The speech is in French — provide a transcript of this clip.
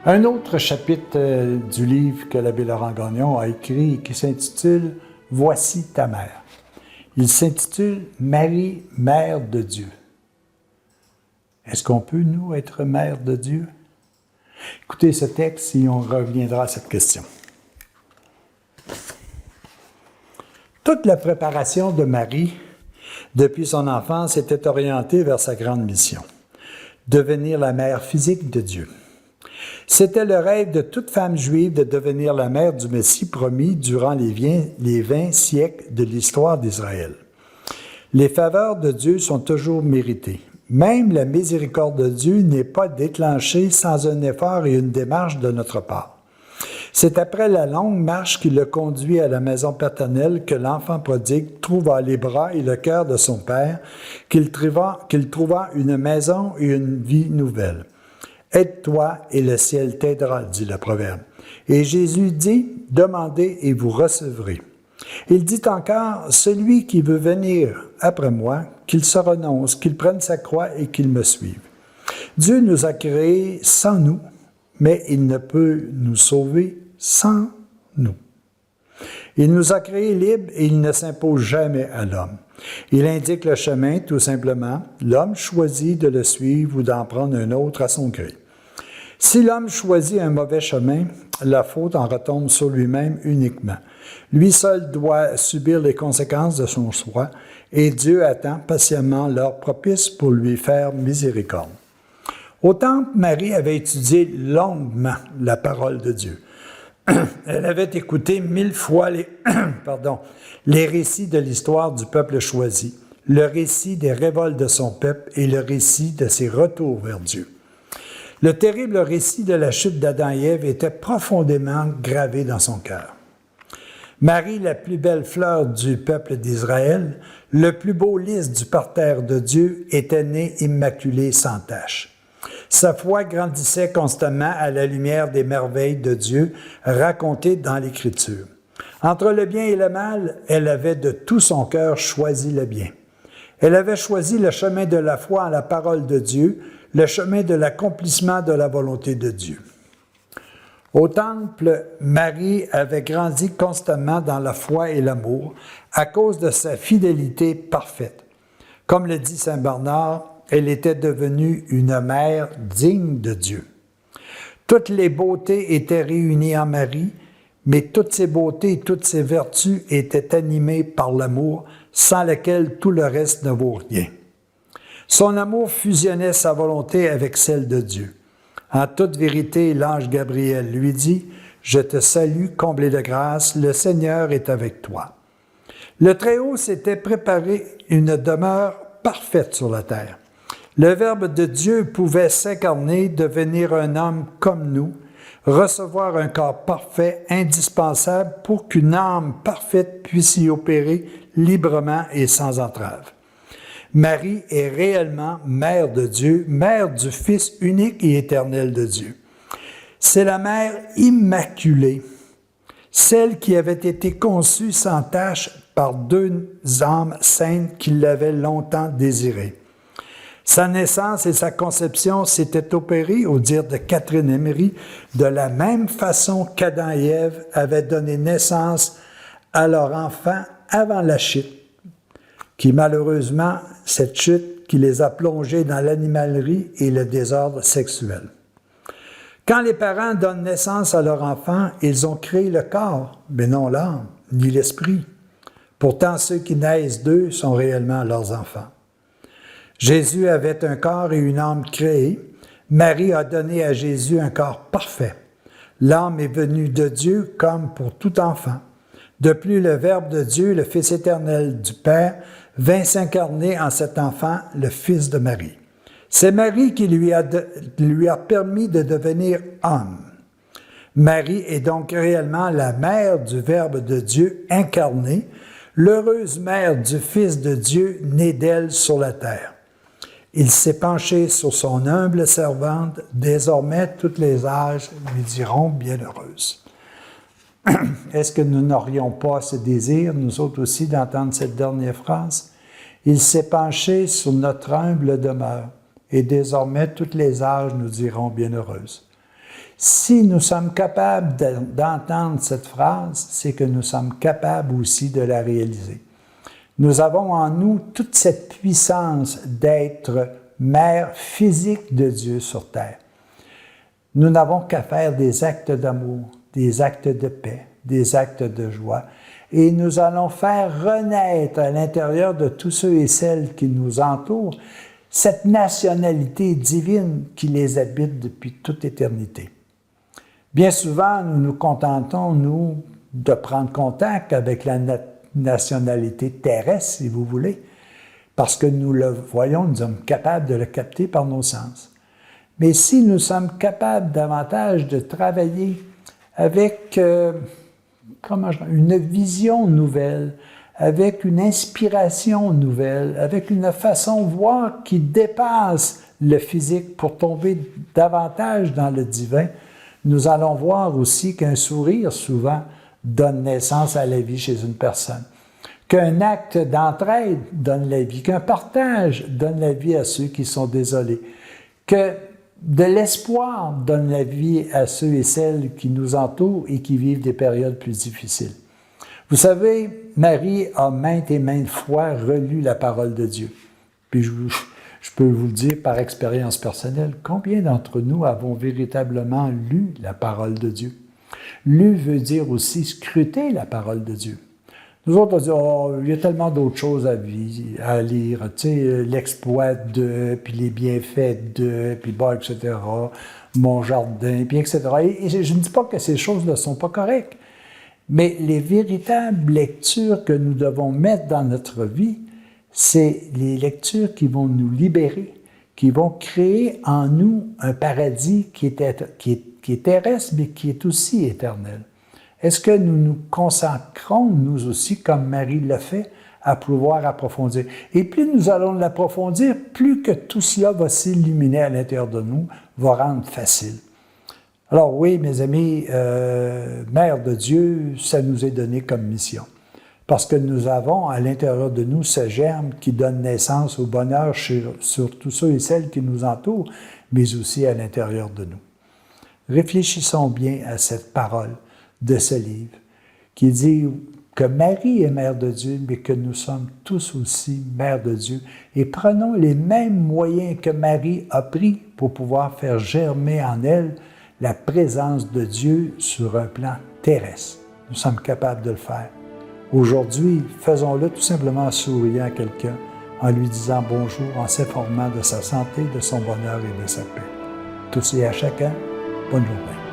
Un autre chapitre du livre que l'abbé Laurent Gagnon a écrit et qui s'intitule « Voici ta mère ». Il s'intitule « Marie, mère de Dieu ». Est-ce qu'on peut, nous, être mère de Dieu? Écoutez ce texte et on reviendra à cette question. Toute la préparation de Marie, depuis son enfance, était orientée vers sa grande mission, devenir la mère physique de Dieu. C'était le rêve de toute femme juive de devenir la mère du Messie promis durant les 20 siècles de l'histoire d'Israël. Les faveurs de Dieu sont toujours méritées. Même la miséricorde de Dieu n'est pas déclenchée sans un effort et une démarche de notre part. C'est après la longue marche qui le conduit à la maison paternelle que l'enfant prodigue trouva les bras et le cœur de son père, qu'il trouva une maison et une vie nouvelle. « Aide-toi et le ciel t'aidera », dit le proverbe. Et Jésus dit, « Demandez et vous recevrez ». Il dit encore, « Celui qui veut venir après moi, qu'il se renonce, qu'il prenne sa croix et qu'il me suive. » Dieu nous a créés sans nous, mais il ne peut nous sauver sans nous. Il nous a créés libres et il ne s'impose jamais à l'homme. Il indique le chemin, tout simplement. L'homme choisit de le suivre ou d'en prendre un autre à son gré. Si l'homme choisit un mauvais chemin, la faute en retombe sur lui-même uniquement. Lui seul doit subir les conséquences de son choix et Dieu attend patiemment l'heure propice pour lui faire miséricorde. Au temple, Marie avait étudié longuement la parole de Dieu. Elle avait écouté 1000 fois les récits de l'histoire du peuple choisi, le récit des révoltes de son peuple et le récit de ses retours vers Dieu. Le terrible récit de la chute d'Adam et Ève était profondément gravé dans son cœur. Marie, la plus belle fleur du peuple d'Israël, le plus beau lys du parterre de Dieu, était née immaculée sans tache. Sa foi grandissait constamment à la lumière des merveilles de Dieu racontées dans l'Écriture. Entre le bien et le mal, elle avait de tout son cœur choisi le bien. Elle avait choisi le chemin de la foi en la parole de Dieu, le chemin de l'accomplissement de la volonté de Dieu. Au temple, Marie avait grandi constamment dans la foi et l'amour à cause de sa fidélité parfaite. Comme le dit saint Bernard, elle était devenue une mère digne de Dieu. Toutes les beautés étaient réunies en Marie, mais toutes ces beautés et toutes ces vertus étaient animées par l'amour, sans lequel tout le reste ne vaut rien. Son amour fusionnait sa volonté avec celle de Dieu. En toute vérité, l'ange Gabriel lui dit, « Je te salue, comblée de grâce, le Seigneur est avec toi. » Le Très-Haut s'était préparé une demeure parfaite sur la terre. Le Verbe de Dieu pouvait s'incarner, devenir un homme comme nous, recevoir un corps parfait, indispensable pour qu'une âme parfaite puisse y opérer librement et sans entrave. Marie est réellement mère de Dieu, mère du Fils unique et éternel de Dieu. C'est la mère immaculée, celle qui avait été conçue sans tache par deux âmes saintes qui l'avaient longtemps désirée. Sa naissance et sa conception s'étaient opérées, au dire de Catherine Emmerich, de la même façon qu'Adam et Ève avaient donné naissance à leur enfant avant la chute, qui malheureusement, cette chute qui les a plongés dans l'animalerie et le désordre sexuel. Quand les parents donnent naissance à leur enfant, ils ont créé le corps, mais non l'âme, ni l'esprit. Pourtant, ceux qui naissent d'eux sont réellement leurs enfants. Jésus avait un corps et une âme créés. Marie a donné à Jésus un corps parfait. L'âme est venue de Dieu comme pour tout enfant. De plus, le Verbe de Dieu, le Fils éternel du Père, vint s'incarner en cet enfant, le Fils de Marie. C'est Marie qui lui a permis de devenir homme. Marie est donc réellement la mère du Verbe de Dieu incarné, l'heureuse mère du Fils de Dieu né d'elle sur la terre. Il s'est penché sur son humble servante, désormais tous les âges lui diront bienheureuse. Est-ce que nous n'aurions pas ce désir, nous autres aussi, d'entendre cette dernière phrase? Il s'est penché sur notre humble demeure, et désormais tous les âges nous diront bienheureuse. Si nous sommes capables d'entendre cette phrase, c'est que nous sommes capables aussi de la réaliser. Nous avons en nous toute cette puissance d'être mère physique de Dieu sur terre. Nous n'avons qu'à faire des actes d'amour, des actes de paix, des actes de joie, et nous allons faire renaître à l'intérieur de tous ceux et celles qui nous entourent cette nationalité divine qui les habite depuis toute éternité. Bien souvent, nous nous contentons, nous, de prendre contact avec la nationalité terrestre, si vous voulez, parce que nous le voyons, nous sommes capables de le capter par nos sens. Mais si nous sommes capables davantage de travailler avec une vision nouvelle, avec une inspiration nouvelle, avec une façon de voir qui dépasse le physique pour tomber davantage dans le divin, nous allons voir aussi qu'un sourire, souvent, donne naissance à la vie chez une personne, qu'un acte d'entraide donne la vie, qu'un partage donne la vie à ceux qui sont désolés, que de l'espoir donne la vie à ceux et celles qui nous entourent et qui vivent des périodes plus difficiles. Vous savez, Marie a maintes et maintes fois relu la parole de Dieu. Puis je peux vous le dire par expérience personnelle, combien d'entre nous avons véritablement lu la parole de Dieu? Lu veut dire aussi scruter la parole de Dieu. Nous autres, on dit, oh, il y a tellement d'autres choses à lire, tu sais, l'exploit de, puis les bienfaits de, puis bon, etc., mon jardin, puis etc. Et je ne dis pas que ces choses ne sont pas correctes, mais les véritables lectures que nous devons mettre dans notre vie, c'est les lectures qui vont nous libérer, qui vont créer en nous un paradis qui est terrestre, mais qui est aussi éternel. Est-ce que nous nous consacrons, nous aussi, comme Marie l'a fait, à pouvoir approfondir? Et plus nous allons l'approfondir, plus que tout cela va s'illuminer à l'intérieur de nous, va rendre facile. Alors oui, mes amis, Mère de Dieu, ça nous est donné comme mission. Parce que nous avons à l'intérieur de nous ce germe qui donne naissance au bonheur sur tous ceux et celles qui nous entourent, mais aussi à l'intérieur de nous. Réfléchissons bien à cette parole de ce livre, qui dit que Marie est Mère de Dieu, mais que nous sommes tous aussi Mère de Dieu. Et prenons les mêmes moyens que Marie a pris pour pouvoir faire germer en elle la présence de Dieu sur un plan terrestre. Nous sommes capables de le faire. Aujourd'hui, faisons-le tout simplement en souriant à quelqu'un, en lui disant bonjour, en s'informant de sa santé, de son bonheur et de sa paix. Tous et à chacun, bonne journée.